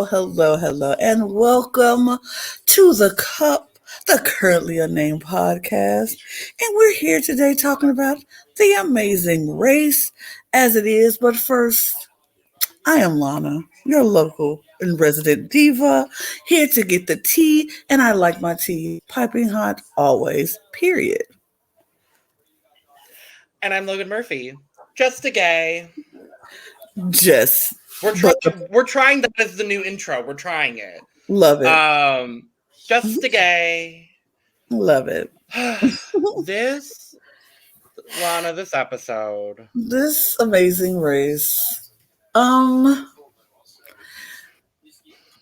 Hello, and welcome to the Currently Unnamed Podcast. And we're here today talking about the amazing race as it is. But first, I am Lana, your local and resident diva, here to get the tea, and I like my tea piping hot always, period. And I'm Logan Murphy, just a gay. Just. We're trying that as the new intro. We're trying it. Love it. Just a gay. Love it. This episode. This amazing race. It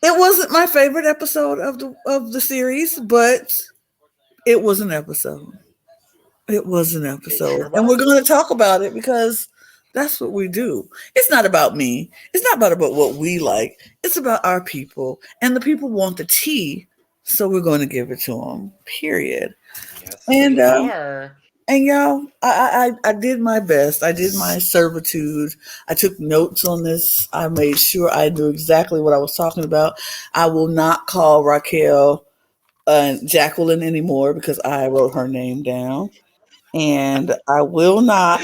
wasn't my favorite episode of the series, but it was an episode. It was an episode. Sure was. And we're going to talk about it because that's what we do. It's not about me. It's not about what we like. It's about our people. And the people want the tea, so we're going to give it to them, period. Yes, and we are. And y'all, I did my best. I did my servitude. I took notes on this. I made sure I knew exactly what I was talking about. I will not call Raquel Jacqueline anymore because I wrote her name down. And I will not.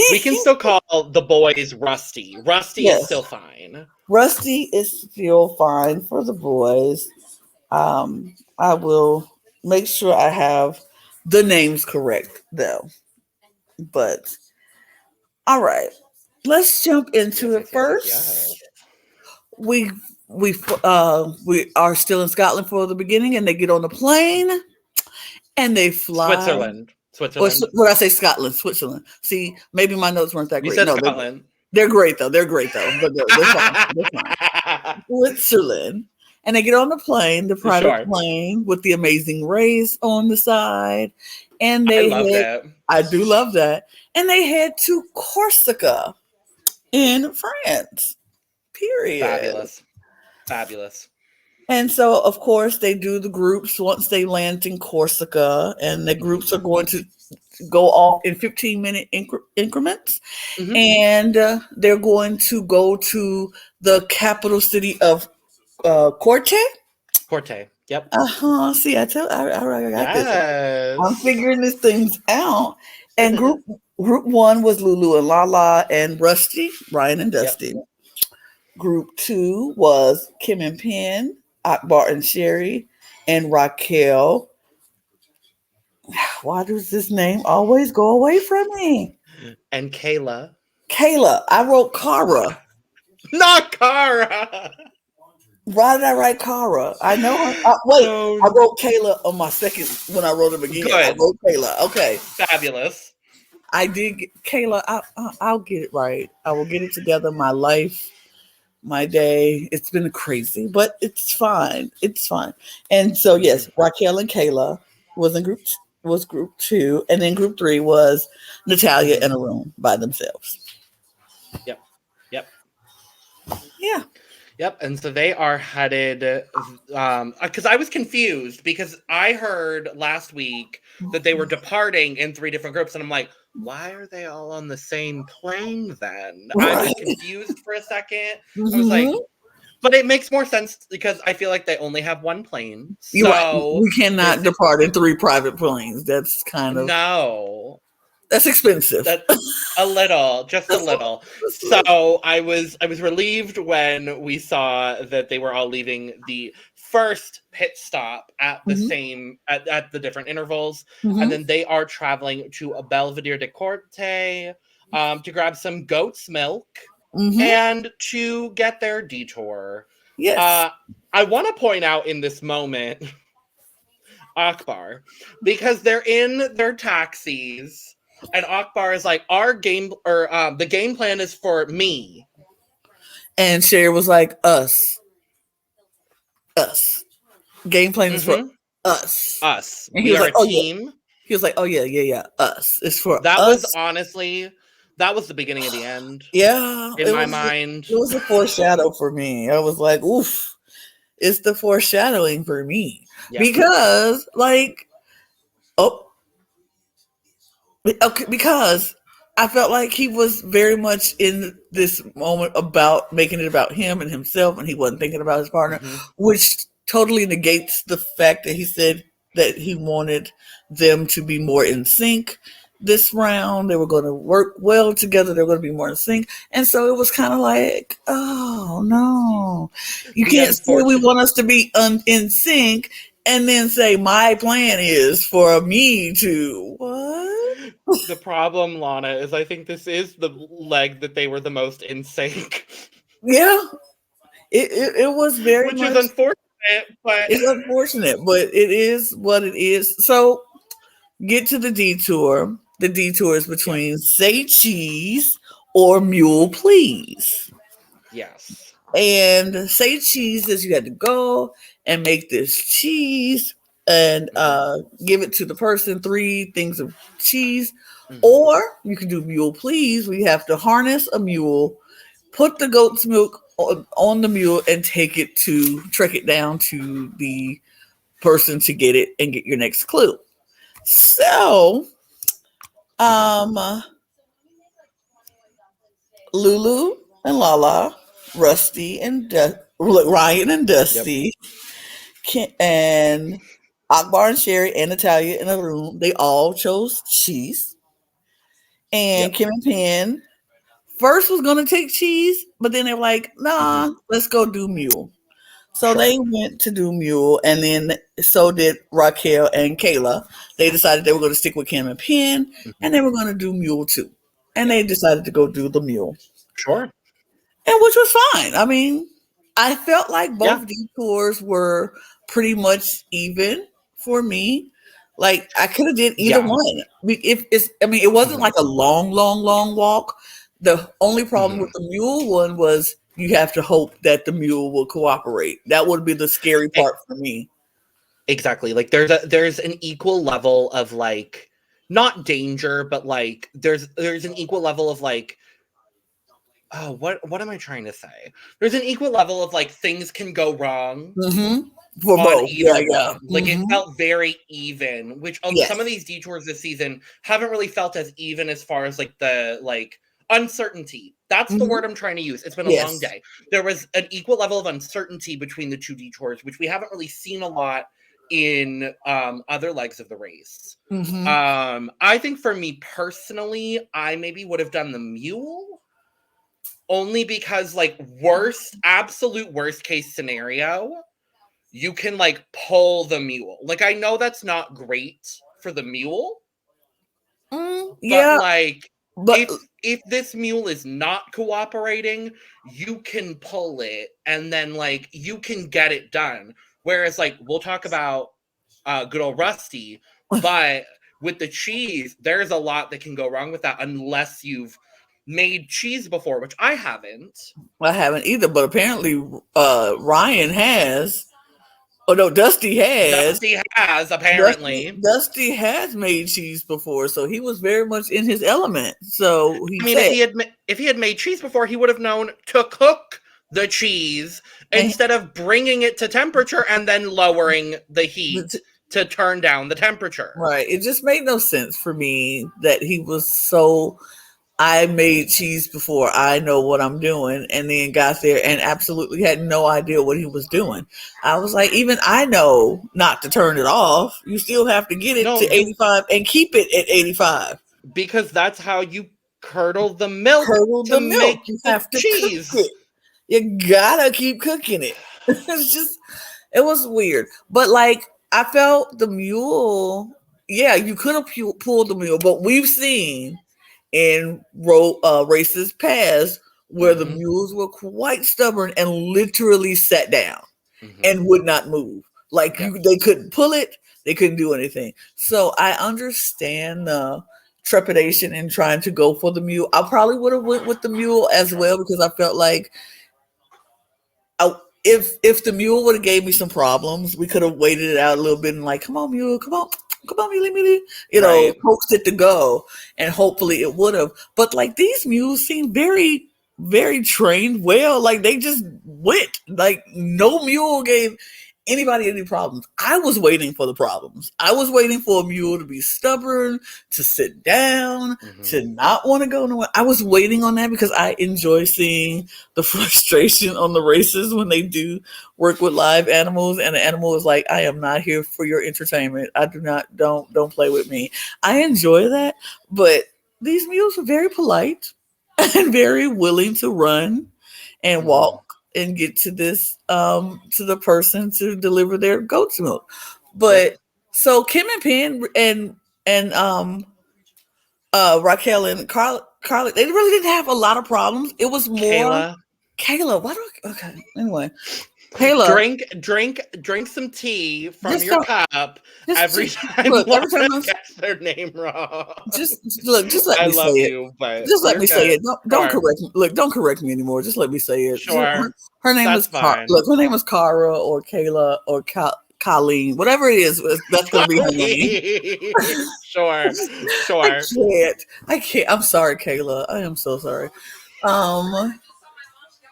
We can still call the boys Rusty. Rusty is still fine. Rusty is still fine for the boys. I will make sure I have the names correct though. But all right, let's jump into it first. Yes. We are still in Scotland for the beginning, and they get on the plane and they fly. Switzerland. What I say, Scotland, Switzerland. See, maybe my notes weren't that great. You said Scotland. They're great though. They're fine. They're fine. Switzerland. And they get on the plane, the private plane with the amazing race on the side. And I do love that. And they head to Corsica in France. Period. Fabulous. And so, of course, they do the groups once they land in Corsica, and the groups are going to go off in 15-minute increments. Mm-hmm. And they're going to go to the capital city of Corte. Yep. See, I got this. I'm figuring these things out. And group one was Lulu and Lala and Rusty, Ryan and Dusty. Yep. Group 2 was Kim and Penn, Akbar and Sherry, and Raquel. Why does this name always go away from me? And Kayla. I wrote Cara. Not Cara. Why did I write Cara? I know her. I wrote Kayla on my second when I wrote them again. Good. I wrote Kayla. Okay. Fabulous. I did get Kayla. I'll get it right. I will get it together. My life, my day. It's been crazy, but it's fine. It's fine. And so, yes, Raquel and Kayla was group 2. And then group 3 was Natalia in a room by themselves. Yep. Yeah. Yep, and so they are headed, because I was confused, because I heard last week that they were departing in 3 different groups, and I'm like, why are they all on the same plane then? Right. I was confused for a second. Mm-hmm. I was like, but it makes more sense, because I feel like they only have 1 plane. So we cannot depart in 3 private planes. That's kind of... No. That's expensive. Just a little. So I was relieved when we saw that they were all leaving the first pit stop at the same at the different intervals, and then they are traveling to a Belvedere de Corte to grab some goat's milk and to get their detour. Yes. I want to point out in this moment Akbar, because they're in their taxis, and Akbar is like, "Our game or the game plan is for me." And Sherry was like, us. Game plan is for Mm-hmm. us. Us. And he We was are like, a oh yeah. team. He was like, oh yeah, yeah, yeah. Us. It's for That was us. honestly, that was the beginning of the end Yeah, in my mind. it was a foreshadow for me. I was like, oof, it's the foreshadowing for me. Yeah. Because like, oh, okay, because I felt like he was very much in this moment about making it about him and himself, and he wasn't thinking about his partner, Mm-hmm. which totally negates the fact that he said that he wanted them to be more in sync this round. They were going to work well together. They were going to be more in sync. And so it was kind of like, oh no, you The can't say we unfortunate. want us to be in sync and then say my plan is for me to what? The problem, Lana, is I think this is the leg that they were the most in sync, Yeah, it was very which is much. unfortunate. But It's unfortunate, but it is what it is. So get to the detour. The detour is between yes, say cheese or mule please. yes, And say cheese is you had to go and make this cheese and mm-hmm. give it to the person, 3 things of cheese. Mm-hmm. Or you can do mule please, where you have to harness a mule, put the goat's milk on the mule, and trek it down to the person to get it and get your next clue. So, Mm-hmm. um, Lulu and Lala, Rusty and Ryan and Yep, Dusty, and Akbar and Sherry and Natalia in a room, they all chose cheese. And yep, Kim and Penn first was going to take cheese, but then they were like, mm-hmm. nah, let's go do mule. So Sure, they went to do mule, and then so did Raquel and Kayla. They decided they were going to stick with Kim and Penn, mm-hmm. and they were going to do mule too. And Yep, they decided to go do the mule, sure, and which was fine. I mean, I felt like yeah, both detours were pretty much even for me. Like I could have did either yeah, one. If it's, I mean, it wasn't mm-hmm. like a long, long, long walk. The only problem Mm-hmm. with the mule one was you have to hope that the mule will cooperate. That would be the scary part for me. Exactly. Like there's an equal level of like not danger, but like there's an equal level of like, oh, what am I trying to say? There's an equal level of like things can go wrong Mm-hmm. For on both, yeah, either yeah. one. Like it Mm-hmm. felt very even, which some of Yes. these detours this season haven't really felt as even as far as like the like uncertainty. That's the Mm-hmm. word I'm trying to use. It's been a long Yes. day. There was an equal level of uncertainty between the two detours, which we haven't really seen a lot in other legs of the race. Mm-hmm. I think for me personally, I maybe would have done the mule only because like absolute worst case scenario, you can like pull the mule. Like I know that's not great for the mule, but Yeah, like but if this mule is not cooperating, you can pull it and then like you can get it done. Whereas like we'll talk about good old Rusty, but with the cheese, there's a lot that can go wrong with that unless you've made cheese before, which I haven't. I haven't either. But apparently, Ryan has. Oh no, Dusty has. Dusty has apparently. Dusty has made cheese before, so he was very much in his element. So he I mean, if said, he had made cheese before, he would have known to cook the cheese and instead of bringing it to temperature and then lowering the heat to turn down the temperature. right, it just made no sense for me that he was so. I made cheese before. I know what I'm doing, and then got there and absolutely had no idea what he was doing. I was like, even I know not to turn it off. You still have to get it No, to you 85 and keep it at 85. because that's how you curdle the milk Curdle to the milk. make You the have to cook cheese. it. You gotta keep cooking it. It's just, it was weird. But like, I felt the mule. Yeah, you could have pulled the mule, but we've seen in races past where the Mm-hmm. mules were quite stubborn and literally sat down Mm-hmm. and would not move. Like Yep. they couldn't pull it. They couldn't do anything. So I understand the trepidation in trying to go for the mule. I probably would have went with the mule as well because I felt like if the mule would have gave me some problems, we could have waited it out a little bit and like, come on, mule, come on, mule, Right. coaxed it to go, and hopefully it would have. But like these mules seem very, very trained well. Like they just went. Like no mule gave anybody any problems. I was waiting for the problems. I was waiting for a mule to be stubborn, to sit down, to not want to go nowhere. I was waiting on that because I enjoy seeing the frustration on the races when they do work with live animals and the animal is like, I am not here for your entertainment. I do not don't play with me. I enjoy that, but these mules are very polite and very willing to run and walk and get to this to the person to deliver their goat's milk. Yep. But so Kim and Penn and Raquel and Carly, they really didn't have a lot of problems. It was more Kayla, Kayla. Okay, anyway, Kayla. drink some tea from Just your don't. cup every Just time look. Every Lana time I gets their name wrong. just look. Just let I me say love it. you, but Just let you're me say good. it. Don't Sure, correct me. Look, don't correct me anymore. Just let me say it. sure, Her name that's is fine. Look, her name is Cara or Kayla or Colleen, whatever it is. That's going to be her name. Sure, I sure. can't. I can't. I'm sorry, Kayla. I am so sorry. Um.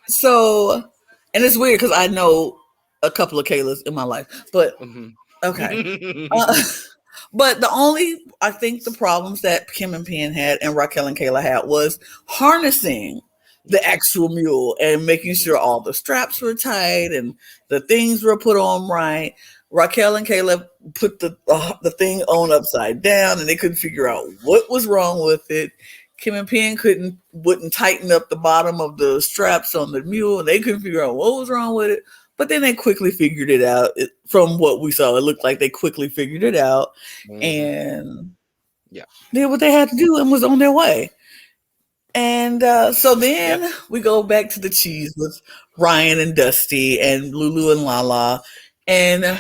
So, and it's weird because I know a couple of Kaylas in my life, but Mhm. okay. Uh, but the only, I think, the problems that Kim and Penn had and Raquel and Kayla had was harnessing the actual mule and making sure all the straps were tight and the things were put on right. Raquel and Kayla put the thing on upside down and they couldn't figure out what was wrong with it. Kim and Penn wouldn't tighten up the bottom of the straps on the mule and they couldn't figure out what was wrong with it. But then they quickly figured it out. From what we saw, it looked like they quickly figured it out Mhm. and Yeah. did what they had to do and was on their way. And so Yep. then we go back to the cheese with Ryan and Dusty and Lulu and Lala. And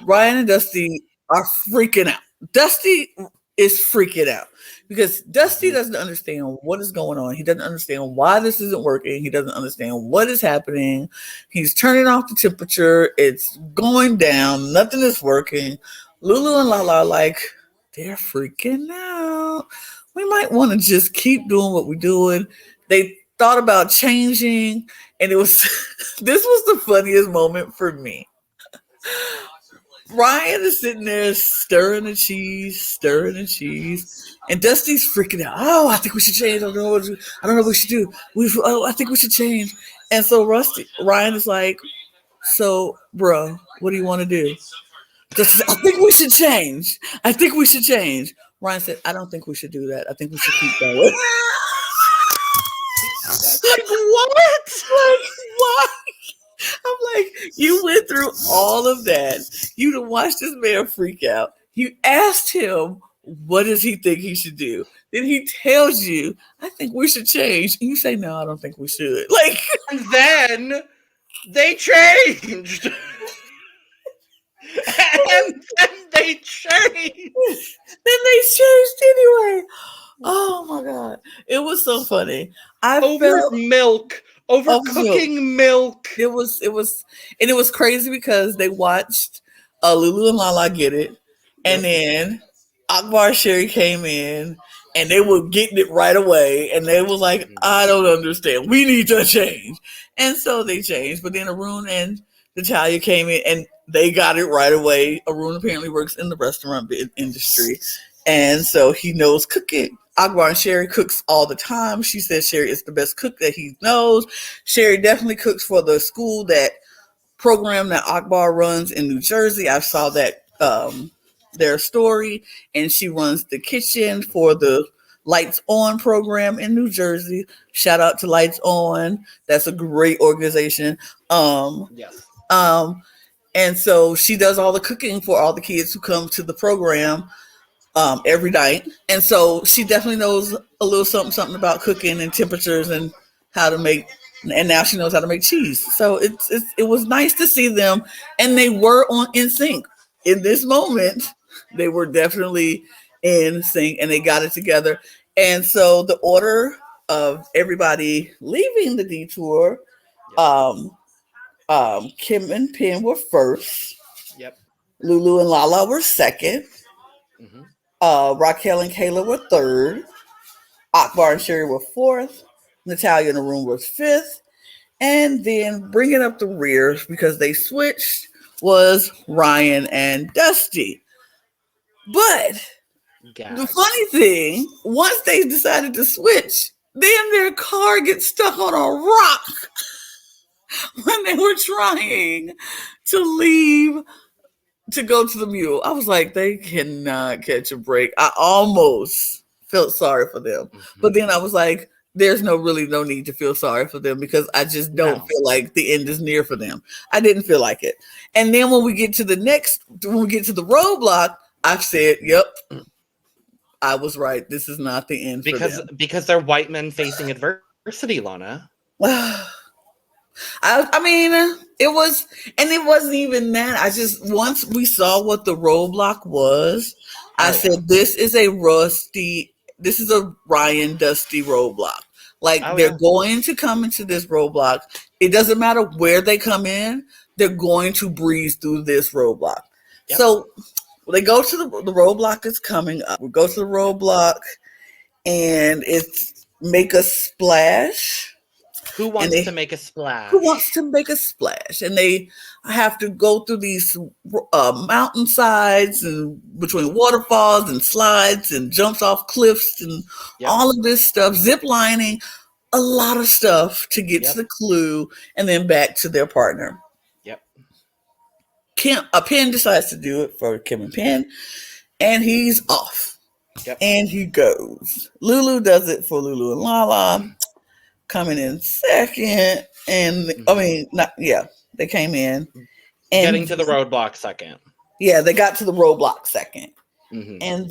Ryan and Dusty are freaking out. Dusty is freaking out because Dusty Mhm. doesn't understand what is going on. He doesn't understand why this isn't working. He doesn't understand what is happening. He's turning off the temperature. It's going down. Nothing is working. Lulu and Lala are like, they're freaking out. We might want to just keep doing what we're doing. They thought about changing, and it was this was the funniest moment for me. Ryan is sitting there stirring the cheese, and Dusty's freaking out. Oh, I think we should change. I don't know what we should do. I think we should change. And so Ryan is like, so, bro, what do you want to do? Dusty said, I think we should change. I think we should change. Ryan said, I don't think we should do that. I think we should keep going. Like what? Like, why? I'm like, you went through all of that. You to watch this man freak out. You asked him, what does he think he should do? Then he tells you, I think we should change. And you say, no, I don't think we should. Like, And then they changed. And then they changed. then they changed anyway. Oh my God. It was so funny. I Over felt milk. Over of milk. cooking milk. And it was crazy because they watched Lulu and Lala get it, and Yep. then Akbar Sherry came in, and they were getting it right away, and they were like, "I don't understand. We need to change," and so they changed. But then Arun and Natalia came in, and they got it right away. Arun apparently works in the restaurant industry, and so he knows cooking. Akbar and Sherry cooks all the time. She says Sherry is the best cook that he knows. Sherry definitely cooks for the school that program that Akbar runs in New Jersey. I saw that their story, and she runs the kitchen for the Lights On program in New Jersey. Shout out to Lights On. That's a great organization. Yes. Um, and so she does all the cooking for all the kids who come to the program every night. And so she definitely knows a little something about cooking and temperatures and how to make. And now she knows how to make cheese. So it was nice to see them, and they were on in sync. in this moment, they were definitely in sync and they got it together. And so the order of everybody leaving the detour, Yep. um, Kim and Penn were first, Yep. Lulu and Lala were second, Hmm. Raquel and Kayla were third, Akbar and Sherry were fourth, Natalia in the room was fifth, and then bringing up the rear because they switched was Ryan and Dusty. But the Gags. funny thing, once they decided to switch, then their car gets stuck on a rock when they were trying to leave to go to the mule. I was like, they cannot catch a break. I almost felt sorry for them. Hmm. But then I was like, there's no need to feel sorry for them because I just don't No. feel like the end is near for them. I didn't feel like it. And then when we get to the roadblock, I've said, yep, I was right. This is not the end for them. Because they're white men facing adversity, Lana. I mean, it was, and it wasn't even that. I just, once we saw what the roadblock was, I said, this is a Ryan Dusty roadblock. Like, Oh they're yeah. going to come into this roadblock. It doesn't matter where they come in, they're going to breeze through this roadblock. Yep. So they go to the roadblock is coming up. We go to the roadblock and it's make a splash. Who wants to make a splash? Who wants to make a splash? And they have to go through these mountainsides and between waterfalls and slides and jumps off cliffs and Yep. all of this stuff, zip lining, a lot of stuff to get Yep. to the clue and then back to their partner. Yep. Penn decides to do it for Kim and Penn, and he's off. Yep. And he goes. Lulu does it for Lulu and Lala, coming in second. And I mean, they came in. And Getting to the roadblock second. Yeah, they got to the roadblock second. Mm-hmm. And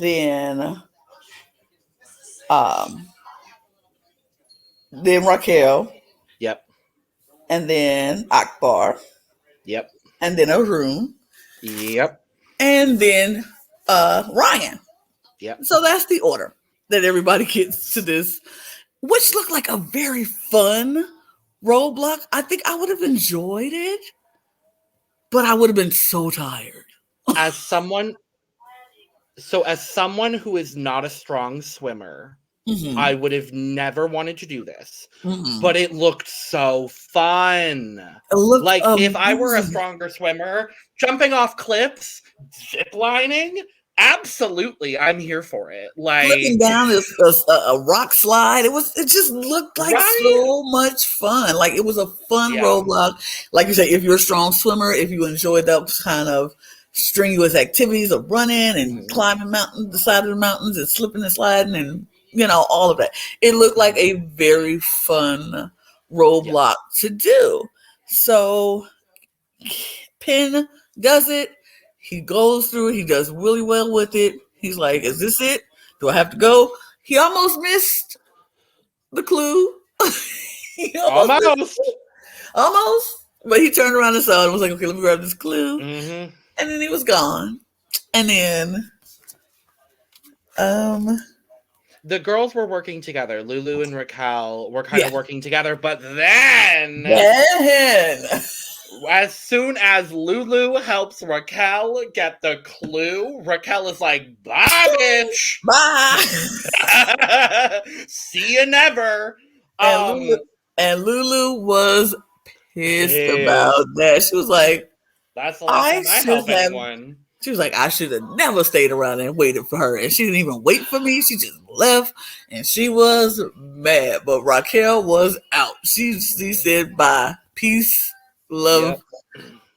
then Raquel. Yep. And then Akbar. Yep. And then Arun. Yep. And then Ryan. Yep. So that's the order that everybody gets to this, which looked like a very fun roadblock. I think I would have enjoyed it, but I would have been so tired. As someone who is not a strong swimmer, Mm-hmm. I would have never wanted to do this. Mm-hmm. But it looked so fun. It looked like amazing. If I were a stronger swimmer, jumping off cliffs, zip lining, absolutely, I'm here for it. Like flipping down a rock slide, it just looked like so much fun. Like it was a fun roadblock. Like you say, if you're a strong swimmer, if you enjoy those kind of strenuous activities of running and climbing the side of the mountains and slipping and sliding and all of that, it looked like a very fun roadblock to do. So Penn does it. He goes through it. He does really well with it. He's like, is this it? Do I have to go? He almost missed the clue. Almost. But he turned around and saw it and was like, okay, let me grab this clue. Mm-hmm. And then he was gone. And then the girls were working together. Lulu and Raquel were kind of working together. But then as soon as Lulu helps Raquel get the clue, Raquel is like, bye, bitch. Bye. See you never. And Lulu was pissed about that. She was like, that's the last time I help anyone. She was like, I should have never stayed around and waited for her. And she didn't even wait for me. She just left. And she was mad. But Raquel was out. She said, bye. Peace. Love.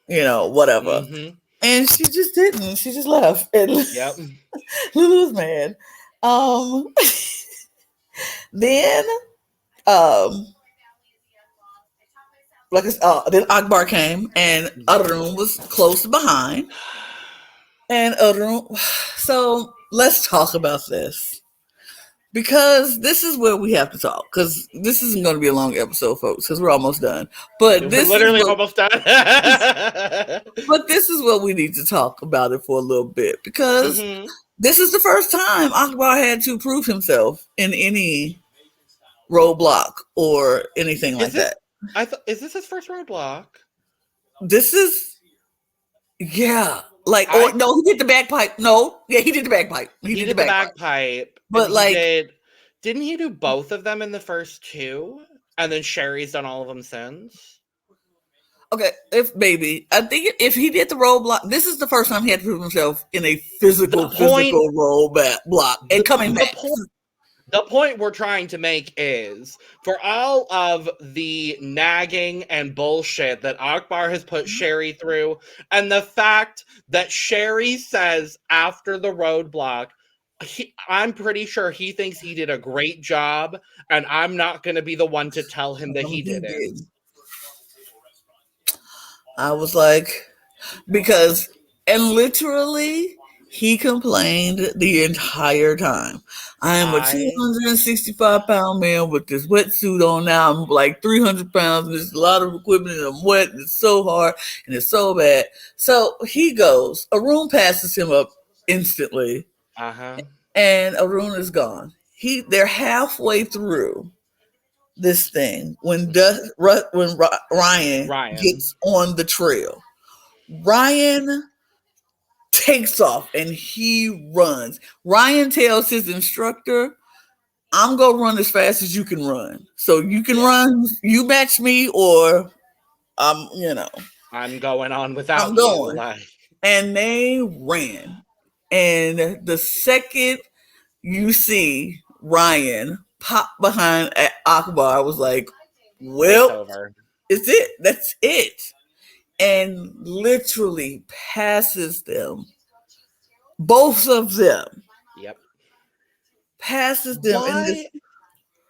Whatever. Mm-hmm. And she just didn't. She just left. And Lulu was mad. Then then Akbar came and Arun was close behind. And Arun, so let's talk about this. because this is where we have to talk. Because this isn't going to be a long episode, folks. Because we're almost done. But We're this is literally what. almost done. But this is what we need to talk about it for a little bit because Hmm. this is the first time Akbar had to prove himself in any roadblock or anything Is like this? that. Is this his first roadblock? This is yeah, like or I no, he did the bagpipe. No, yeah, he did the bagpipe. He He did the did the bagpipe. bagpipe, and But like, didn't he do both of them in the first two? And then Sherry's done all of them since. okay, if maybe I think if he did the roadblock, this is the first time he had to prove himself in a The point, physical roadback block and the, coming the back. point, the point we're trying to make is for all of the nagging and bullshit that Akbar has put Sherry through, and the fact that Sherry says after the roadblock, I'm pretty sure he thinks he did a great job, and I'm not going to be the one to tell him that he He didn't. did. I was like, because and literally he complained the entire time. I am a I 265-pound man with this wetsuit on now. I'm like 300 pounds and there's a lot of equipment and I'm wet and it's so hard and it's so bad. So he goes, Arun passes him up instantly uh-huh. and Arun is gone. They're halfway through this thing when Ryan Ryan. gets on the trail. Ryan takes off and he runs. Ryan tells his instructor, I'm going to run as fast as you can run. So you can Yeah. run, you match me, or I'm going on I'm without you. going. Like, And they ran. And the second you see Ryan pop behind Akbar, I was like, it's well, over. it's it. That's it. And literally passes them, both of them, Yep. passes them in this.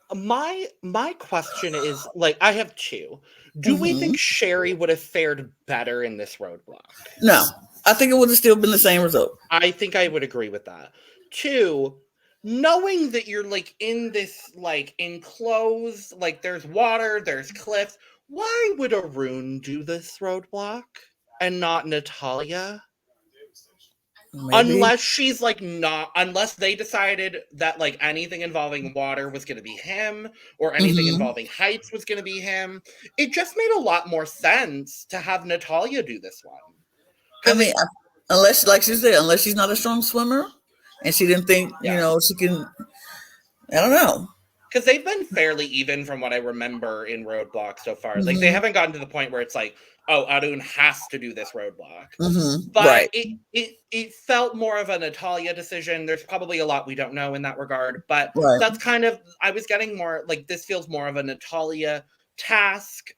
Why my question is, like, I have two. Do we Mhm. think Sherry would have fared better in this roadblock? No, I think it would have still been the same result. I think I would agree with that. Two, knowing that you're like in this like enclosed, like there's water, there's cliffs, why would Arun do this roadblock and not Natalia? Maybe. Unless she's like not, unless they decided that like anything involving water was going to be him or anything Hmm. involving heights was going to be him. It just made a lot more sense to have Natalia do this one. I Because mean, unless, like she said, unless she's not a strong swimmer, and she didn't think, yeah, she can. I don't know. because they've been fairly even from what I remember in Roadblock so far. Like they Hmm. haven't gotten to the point where it's like, oh, Arun has to do this roadblock. Hmm. But Right. it felt more of a Natalia decision. There's probably a lot we don't know in that regard, but Right. that's kind of, I was getting more like this feels more of a Natalia task.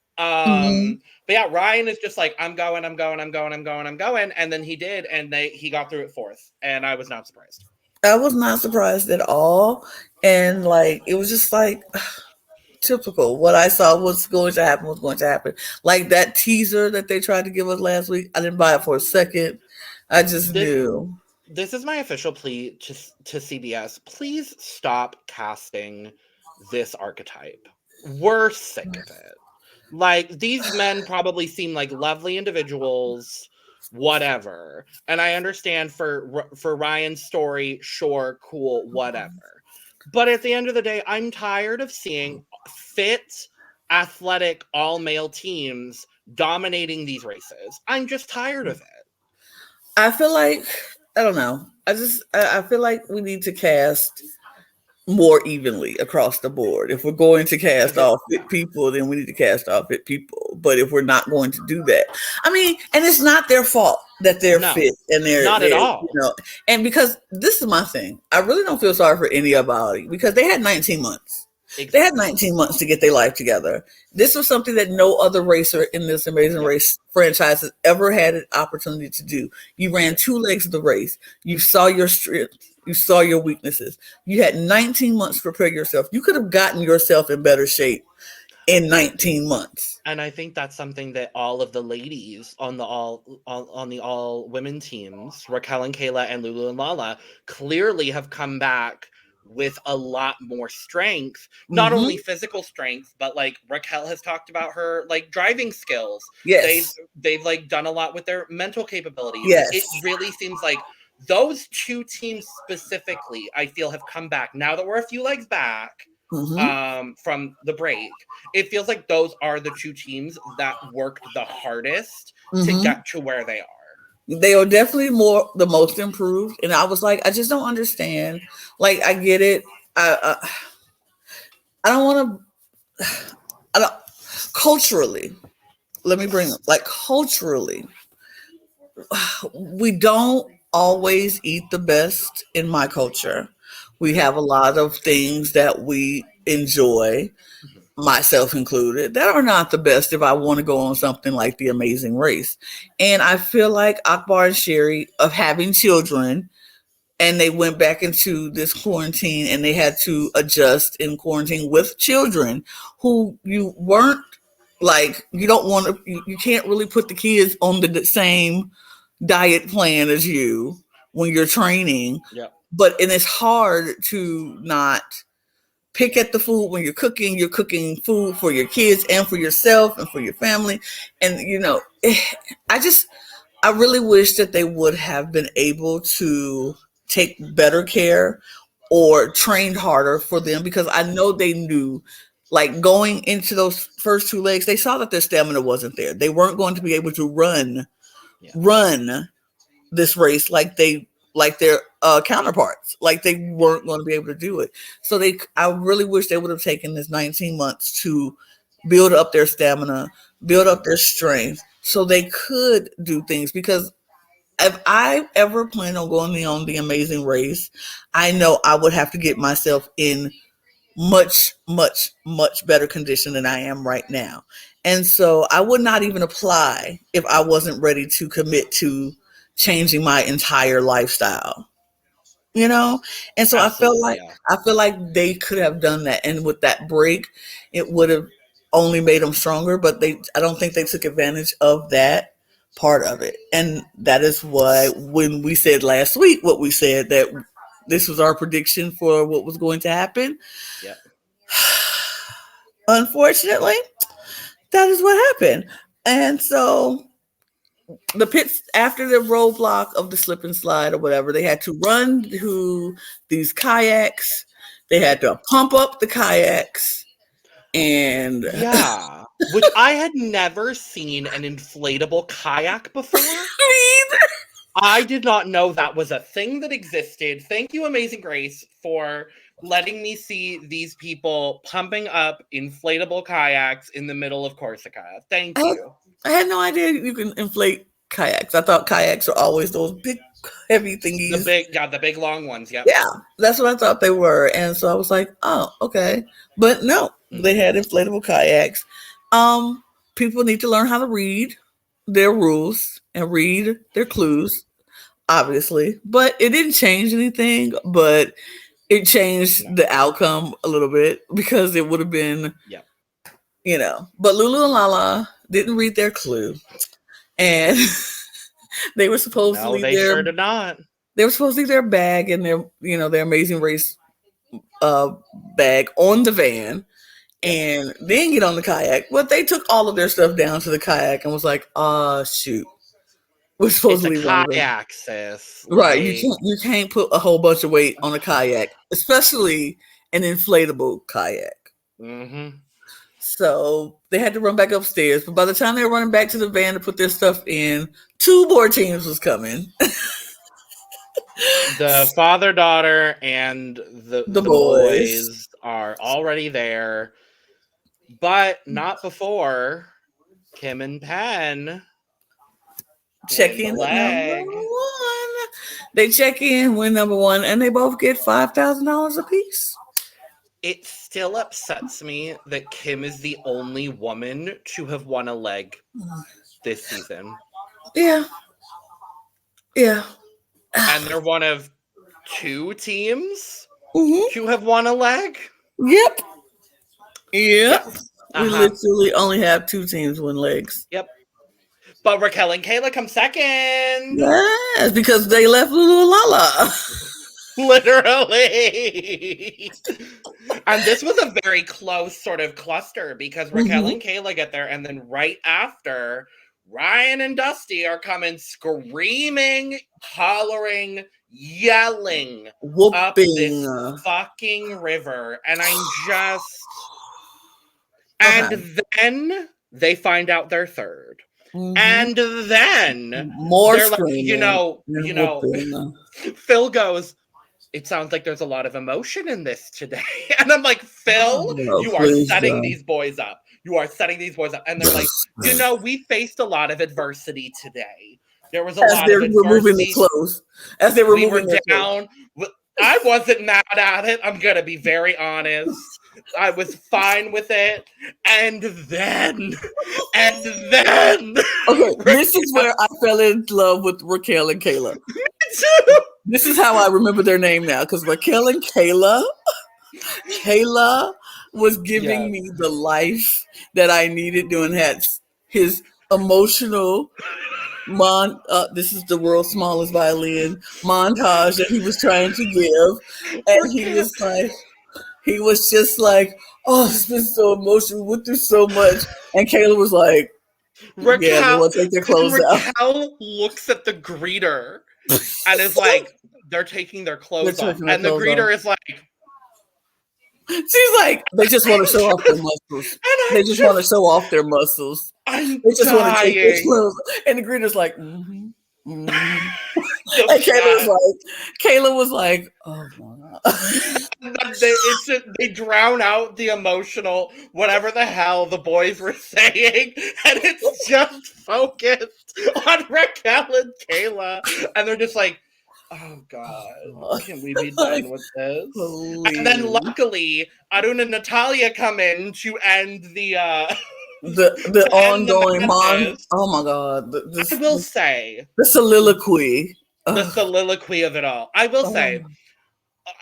Hmm. But yeah, Ryan is just like, I'm going, and then he did, and he got through it fourth, and I was not surprised. I was not surprised at all, and like it was just like typical. What I saw was going to happen was going to happen. Like that teaser that they tried to give us last week, I didn't buy it for a second. I just This knew. this is my official plea to CBS. Please stop casting this archetype. We're sick of it. Like, these men probably seem like lovely individuals, whatever. And I understand for Ryan's story, sure, cool, whatever. But at the end of the day, I'm tired of seeing fit, athletic, all male teams dominating these races. I'm just tired of it. I feel like I don't know. I feel like we need to cast more evenly across the board. If we're going to cast Because it, all fit people, then we need to cast all fit people. But if we're not going to do that, I mean, and it's not their fault that they're no, fit and not at all. and because this is my thing, I really don't feel sorry for anybody because they had 19 months. They had Exactly. 19 months to get their life together. This was something that no other racer in this Amazing Yep. Race franchise has ever had an opportunity to do. You ran two legs of the race. You saw your strength. You saw your weaknesses. You had 19 months to prepare yourself. You could have gotten yourself in better shape in 19 months. And I think that's something that all of the ladies on the all women teams, Raquel and Kayla and Lulu and Lala, clearly have come back with a lot more strength, not Mm-hmm. only physical strength, but like Raquel has talked about her like driving skills. They've Yes. they've like done a lot with their mental capabilities. Yes. It really seems like those two teams specifically, I feel, have come back now that we're a few legs back Mm-hmm. from the break. It feels like those are the two teams that worked the hardest to Mm-hmm. get to where they are. They are definitely the most improved, and I was like, I just don't understand. Like, I get it. I don't want to. I don't culturally. Let me bring up like culturally. We don't always eat the best in my culture. We True. have a lot of things that we enjoy, Mhm. myself included, that are not the best if I want to go on something like The Amazing Race. And I feel like Akbar and Sherry of having children, and they went back into this quarantine and they had to adjust in quarantine with children who you weren't like, you don't want to, you can't really put the kids on the same diet plan as you when you're training. Yep. But and it's hard to not pick at the food when you're cooking food for your kids and for yourself and for your family. And I just, I really wish that they would have been able to take better care or trained harder for them, because I know they knew, like, going into those first two legs, they saw that their stamina wasn't there. They weren't going to be able to Yeah. run this race like their counterparts. Like, they weren't going to be able to do it. So I really wish they would have taken this 19 months to build up their stamina, build up their strength, so they could do things. Because if I ever plan on going on the Amazing Race, I know I would have to get myself in much, much, much better condition than I am right now. And so I would not even apply if I wasn't ready to commit to changing my entire lifestyle, you know? And so Absolutely, yeah. I feel like they could have done that. And with that break, it would have only made them stronger, but I don't think they took advantage of that part of it. And that is why when we said last week what we said, that this was our prediction for what was going to happen, Yep. unfortunately, that is what happened. And so the pits, after the roadblock of the slip and slide or whatever, they had to run to these kayaks. They had to pump up the kayaks, and Yeah. Which I had never seen an inflatable kayak before. I did not know that was a thing that existed. Thank you, Amazing Grace, for letting me see these people pumping up inflatable kayaks in the middle of Corsica. Thank I had, you. I had no idea you can inflate kayaks. I thought kayaks are always those big, heavy thingies. The big long ones. Yep. Yeah, that's what I thought they were. And so I was like, oh, okay. But no, they Mhm. had inflatable kayaks. Um, People need to learn how to read their rules and read their clues, obviously. But it didn't change anything, but it changed No. the outcome a little bit, because it would have been, Yep. But Lulu and Lala didn't read their clue. And they were supposed to No, leave they sure did not. their bag and their Amazing Race uh, bag on the van, Yep. and then get on the kayak. But they took all of their stuff down to the kayak and was like, shoot, we're supposed It's to a leave on the van. kayak, sis. Right. Like, You can't put a whole bunch of weight on a kayak, especially an inflatable kayak. mm-hmm. So they had to run back upstairs. But by the time they were running back to the van to put their stuff in, two more teams was coming. The father, daughter, and The the boys boys are already there, but not before Kim and Penn check win the in at number leg. one. They check in, win number one, and they both get $5,000 apiece. It still upsets me that Kim is the only woman to have won a leg this season. Yeah. Yeah. And they're one of two teams Mm-hmm. to have won a leg. Yep. Yep. Yes. We literally only have two teams win legs. Yep. But Raquel and Kayla come second. Yes, because they left Lulu and Lala. Literally. And this was a very close sort of cluster because Raquel Mm-hmm. and Kayla get there, and then right after, Ryan and Dusty are coming screaming, hollering, yelling up Whooping. this fucking river. And I'm just. Okay. And then they find out they're third. Mm-hmm. And then More they're like, screaming and whooping. Phil goes, it sounds like there's a lot of emotion in this today. And I'm like, Phil, Oh, you are please, setting God. these boys up. You are setting these boys up. And they're like, we faced a lot of adversity today. There was a As lot they're of removing the adversity. clothes. As they're We were removing their clothes. down. I wasn't mad at it. I'm going to be very honest. I was fine with it. And then. Okay, this is where I fell in love with Raquel and Kayla. This is how I remember their name now, because Raquel and Kayla was giving me the life that I needed during his emotional this is the world's smallest violin montage that he was trying to give. And he was just like, oh, it's been so emotional, we went through so much. And Kayla was like, yeah, they want to take their clothes out. Raquel looks at the greeter and is like, they're taking their clothes off. And the greeter is like, she's like, they just want to show off their muscles. They just want to show off their muscles. They just want to take their clothes. And the greeter's like, mm-hmm. Mm-hmm. And Kayla was like, oh my God. They drown out the emotional, whatever the hell the boys were saying, and it's just focused on Raquel and Kayla, and they're just like, oh God, can we be done with this? Please. And then luckily, Arun and Natalia come in to end the ongoing oh my God. I will say the soliloquy. The soliloquy of it all. I will say,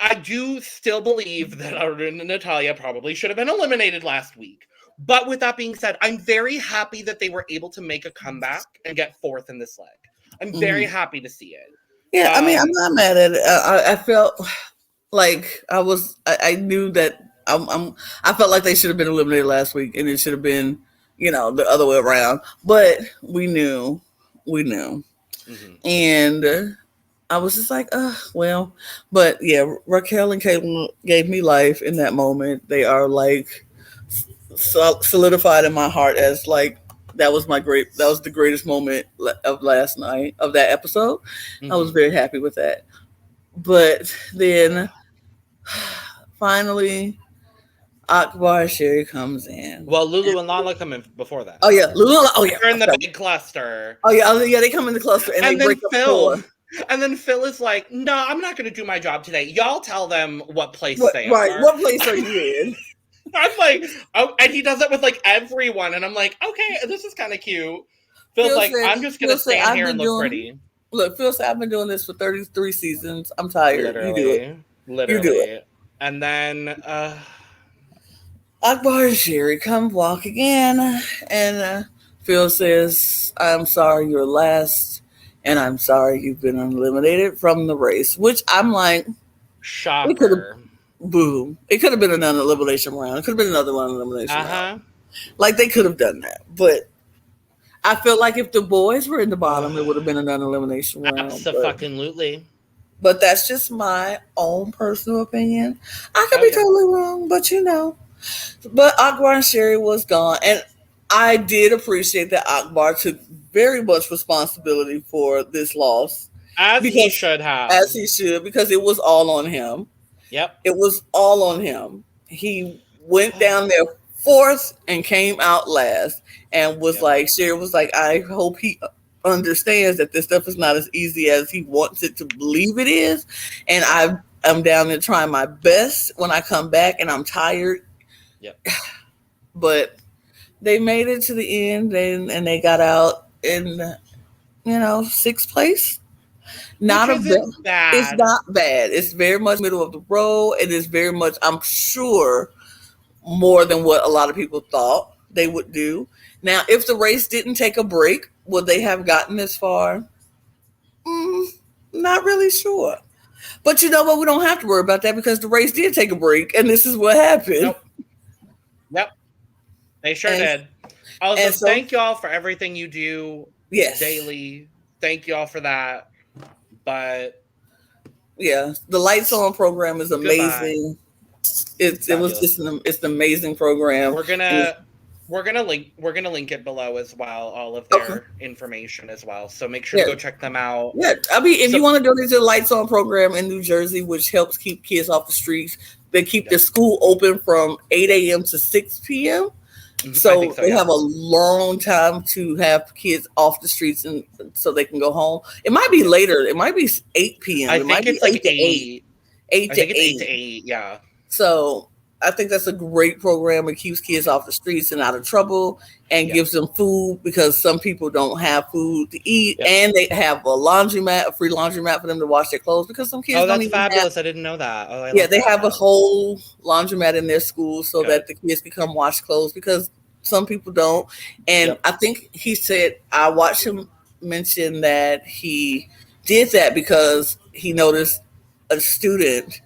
I do still believe that Arun and Natalia probably should have been eliminated last week. But with that being said, I'm very happy that they were able to make a comeback and get fourth in this leg. I'm very happy to see it. Yeah, I mean, I'm not mad at it. I felt like I knew that I felt like they should have been eliminated last week, and it should have been, the other way around. But we knew. Mm-hmm. And I was just like, well. But yeah, Raquel and Caitlin gave me life in that moment. They are like solidified in my heart as like that was the greatest moment of last night of that episode. Mm-hmm. I was very happy with that. But then finally Akbar Sherry comes in. Well, Lulu and Lala come in before that. Oh yeah, Lulu. Oh yeah, they're in the big cluster. Oh yeah, they come in the cluster and they break the floor. And then Phil is like, "No, I'm not going to do my job today. Y'all tell them what place they are. Right, what place are you in?" I'm like, oh, and he does it with like everyone, and I'm like, okay, this is kind of cute. Phil's like, I'm just going to stand here and look pretty. Look, Phil said, I've been doing this for 33 seasons. I'm tired. Literally, you do it. Literally. You do it. And then Akbar and Sherry come walking in, and Phil says, I'm sorry you're last, and I'm sorry you've been eliminated from the race, which I'm like, shocker. Boom. It could have been another elimination round. It could have been another one elimination round. Like, they could have done that. But I feel like if the boys were in the bottom, it would have been another elimination round. Absolutely. But that's just my own personal opinion. I could be totally wrong, but But Akbar and Sherry was gone. And I did appreciate that Akbar took very much responsibility for this loss. He should have. As he should, because it was all on him. Yep. It was all on him. He went down there fourth and came out last and was like, Sherry was like, I hope he understands that this stuff is not as easy as he wants it to believe it is. And I'm down there trying my best when I come back and I'm tired. Yep. But they made it to the end and they got out in, sixth place. Not bad. It's not bad. It's very much middle of the road. It is very much, I'm sure, more than what a lot of people thought they would do. Now, if the race didn't take a break, would they have gotten this far? Not really sure. But you know what? We don't have to worry about that because the race did take a break, and this is what happened. Nope. Yep. They sure And did. Also, and so thank y'all for everything you do yes, daily. Thank y'all for that. But yeah, the Lights On program is goodbye. amazing. It's It was fabulous. just it's an amazing program. We're And gonna we're gonna link it below as well, all of okay, their information as well. So make sure to yeah, go check them out. yeah. I mean, if you So want to donate to the Lights On program in New Jersey, which helps keep kids off the streets, they keep the yep. school open from 8 a.m. to 6 p.m. I think So so, they yeah. have a long time to have kids off the streets and so they can go home. It might be Yep. later. It might be 8 p.m. I It might think be it's like 8 to 8. 8. Eight I to think it's 8 to eight. 8, yeah. So I think that's a great program. It keeps kids off the streets and out of trouble and Yep. gives them food because some people don't have food to eat. Yep. And they have a free laundromat for them to wash their clothes because some kids Oh, don't that's even have. fabulous. I didn't know that. Oh, I Yeah, love they have a that. whole laundromat in their school so Good. that the kids can come wash clothes because some people don't. And Yep. I think he said, I watched him mention that he did that because he noticed a student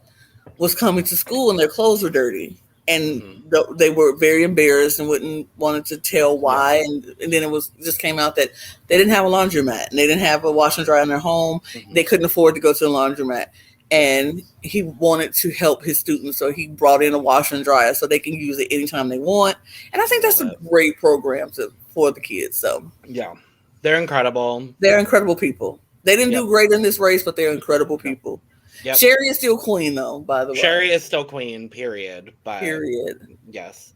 was coming to school and their clothes were dirty. And Hmm. they were very embarrassed and wouldn't wanted to tell Yep. why. And then it was just came out that they didn't have a laundromat and they didn't have a wash and dry in their home. Hmm. They couldn't afford to go to the laundromat. Yep. And he wanted to help his students, so he brought in a washer and dryer so they can use it anytime they want. And I think that's Love a it. great program for the kids. So Yeah. They're incredible. they're incredible people. They didn't Yep. do great in this race, but they're incredible No. people. Yep. Sherry is still queen, though. By the way, Sherry is still queen, period. But period. yes.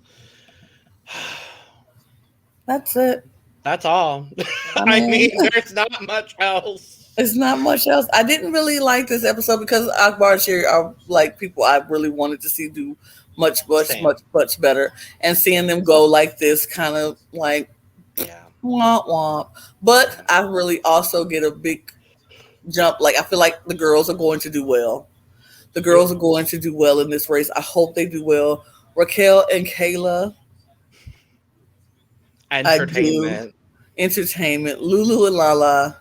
That's it. That's all. I I mean, mean, there's not much else. it's not much else. I didn't really like this episode because Akbar and Sherry are like people I really wanted to see do much, much, Same. much, much better. And seeing them go like this kind of like Yeah. womp womp. But I really also get a big jump. Like I feel like the girls are going to do well. The girls are going to do well in this race. I hope they do well. Raquel and Kayla, I do. Entertainment. Entertainment. Lulu and Lala,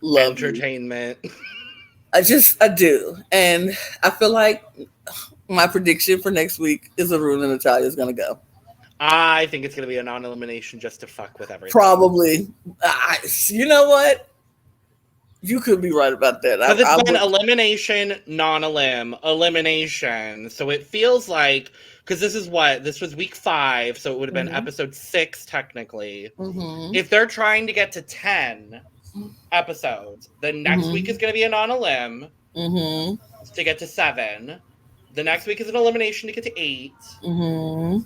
love you. Entertainment. I do. And I feel like my prediction for next week is Arun and Natalia is going to go. I think it's going to be a non-elimination just to fuck with everything. Probably. You know what? You could be right about that. Because it's been elimination, non-elim, elimination. So it feels like, because this was week 5, so it would have been episode 6 technically. Mm-hmm. If they're trying to get to 10 episodes, the next week is going to be a non-elim to get to 7. The next week is an elimination to get to 8.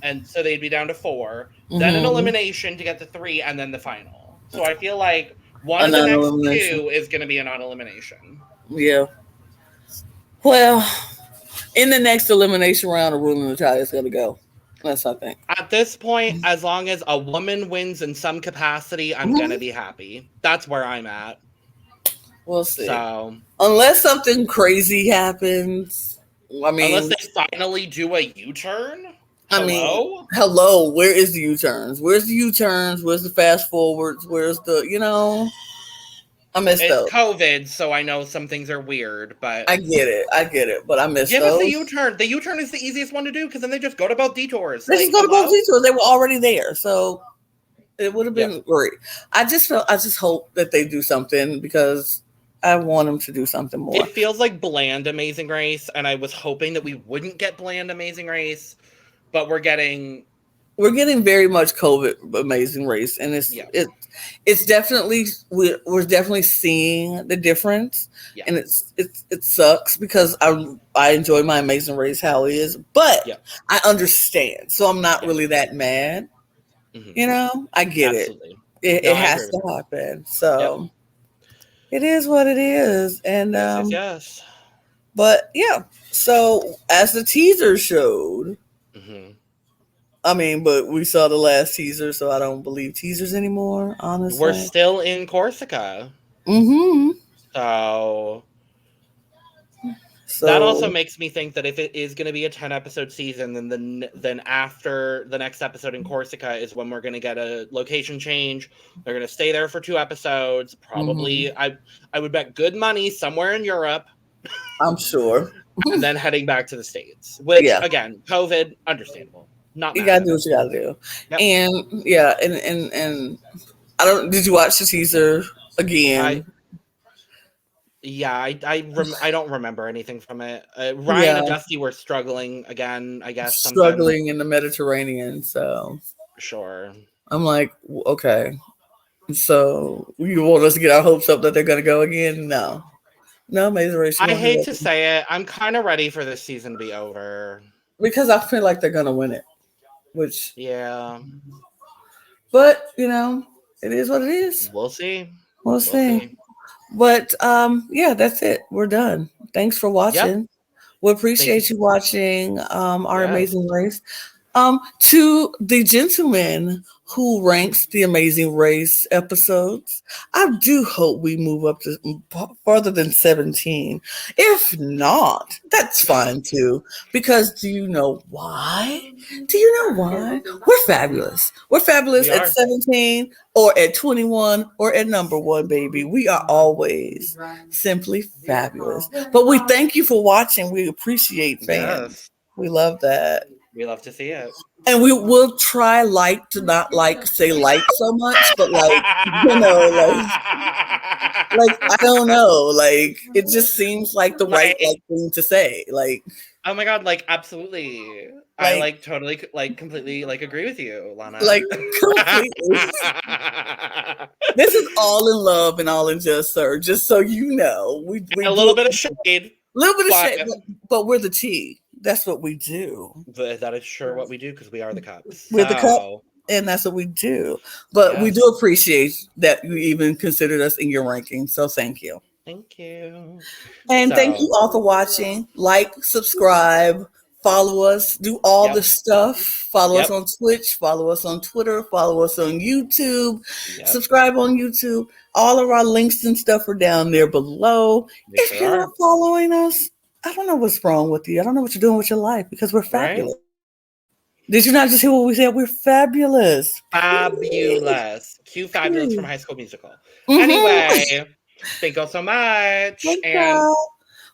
And so they'd be down to 4. Then an elimination to get to 3, and then the final. So I feel like one of the next 2 is going to be a non-elimination. Yeah. Well, in the next elimination round, Arun and Natalia is going to go. That's what I think. At this point, as long as a woman wins in some capacity, I'm going to be happy. That's where I'm at. We'll see. So, unless something crazy happens, I mean, unless they finally do a U-turn. Hello. Where is the U-turns? Where's the U-turns? Where's the fast forwards? Where's the, I missed those. It's COVID, so I know some things are weird, but I get it, but I missed give those. us the U-turn. The U-turn is the easiest one to do because then they just go to both detours. They just go to both detours. They were already there, so it would have been great. I just hope that they do something because I want them to do something more. It feels like bland Amazing Race, and I was hoping that we wouldn't get bland Amazing Race, but we're getting very much COVID Amazing Race, and it's definitely we're definitely seeing the difference, and it sucks because I enjoy my Amazing Race how it is, but I understand, so I'm not really that mad. I get Absolutely. it has to happen, so it is what it is, and yes. But yeah, so as the teaser showed. But we saw the last teaser, so I don't believe teasers anymore, honestly. We're still in Corsica. So that also makes me think that if it is going to be a 10-episode season, then after the next episode in Corsica is when we're going to get a location change. They're going to stay there for 2 episodes. Probably, I would bet good money somewhere in Europe. I'm sure. and then heading back to the States, which Yeah, again, COVID, understandable. Not you mad gotta at do it. what you gotta do. Yep. And yeah, and I don't. Did you watch the teaser I again? yeah, I don't remember anything from it. Ryan Yeah, and Dusty were struggling again, I guess, something. struggling in the Mediterranean. So Sure. I'm like, okay. So you want us to get our hopes up that they're gonna go again? No, no, Amazing Race. You I won't do hate that to say it. I'm kind of ready for this season to be over. because I feel like they're gonna win it. Which, Yeah. but it is what it is. We'll see. We'll We'll see. see. But yeah, that's it. We're done. Thanks for Yep. watching. We Thank you. appreciate you watching our Yes. Amazing Race. To the gentleman who ranks the Amazing Race episodes, I do hope we move up to farther than 17. If not, that's fine too. Because do you know why? Do you know why? We're fabulous. We're fabulous We at are. 17 or at 21 or at number one, baby. We are always simply fabulous. But we thank you for watching. We appreciate fans. Yes. We love that. We love to see it. And we will try to not say so much, but I don't know, it just seems like the right Like, thing to say. oh my god, like absolutely. I Like like totally like completely like agree with you, Lana. like completely. This is all in love and all in just, sir. Just so you know. We A do little bit of shade, a little bit of but, shade, but we're the tea. That's what we do. but that is sure what we do because we are the cups. We're the cup, So and that's what we do. But we yes, do appreciate that you even considered us in your ranking. So thank you. thank you. And thank So you all for watching. Like, subscribe, follow us, do all the yep, stuff. Follow us yep, on Twitch, follow us on Twitter, follow us on YouTube, yep. subscribe on YouTube. All of our links and stuff are down there below. They If sure you're are. not following us, I don't know what's wrong with you. I don't know what you're doing with your life because we're Right? fabulous. Did you not just hear what we said? We're fabulous. Period. Fabulous. Cue fabulous from Period. High School Musical. Mm-hmm. Anyway, thank you all so much. Thank And you.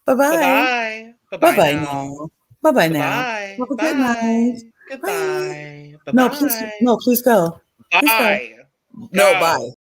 Bye bye bye. bye. Bye Bye bye bye now. now. Bye bye Bye now. bye. Have a good night. Bye. Bye. Goodbye. Bye No, please, bye. no, please go. Please go. Bye. No, bye. Go.